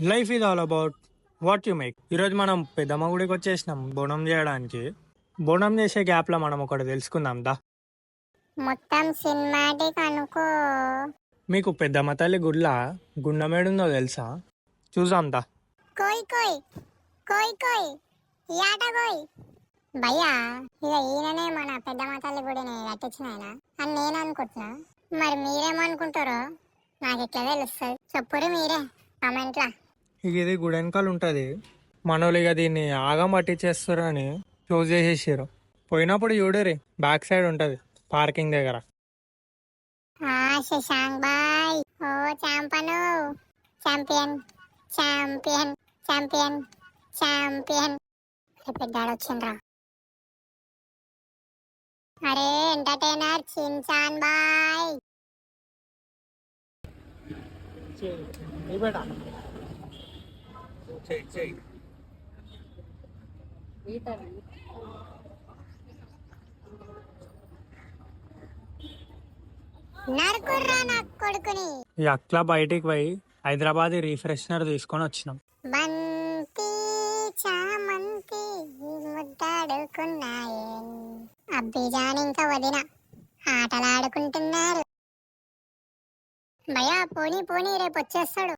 Life is all about what you make. ఈరోజు మనం పెద్దమ్మ గుడికి వచ్చేసినాం బోనం చేయడానికి. బోనం చేసే గ్యాప్లో మనం ఒకటి తెలుసుకుందాం దా. మొత్తం సినిమాటిక్ అనుకో. మీకు పెద్దమ్మ తల్లి గుడిల గుండమేడుందో తెలుసా? చూసాం దా. కోయ్ కోయ్ కోయ్ కోయ్ యాట కోయ్. భయ్యా ఇక ఈయననే మన పెద్దమ్మ తల్లి గుడిని కట్టించిన ఆయన అని నేను అనుకుంటున్నా. మరి మీరేమనుకుంటారో నాకు ఎట్లా తెలుస్తుంది? చెప్పురు మీరే కామెంట్లా. ఇక ఇది గుడి వెనకాల ఉంటుంది. మనోళ్ళు ఇక దీన్ని ఆగం పట్టించేస్తారు అని క్లోజ్ చేసేసారు. పోయినప్పుడు చూడరి బ్యాక్ సైడ్ ఉంటుంది పార్కింగ్ దగ్గర. శశాంక్ బాయ్, ఓ చాంపను, చాంపియన్ చాంపియన్ చాంపియన్ చాంపియన్. పెద్దాడు వచ్చిండ్రా. అరే ఎంటర్టైనర్ చించాన్ బాయ్. నరుకుర్రా నా కొడుకుని. ఈ అట్లా బయటికి పోయి హైదరాబాద్ రీఫ్రెషనర్ తీసుకొని వచ్చినాం. బంతి చామంతి ముద్దాడుకున్నాయే, అబ్బిజాన్ ఇంకా వదిన ఆటలాడుకుంటున్నారు. భయా పోనీ పోనీ రేపు వచ్చేస్తాడు.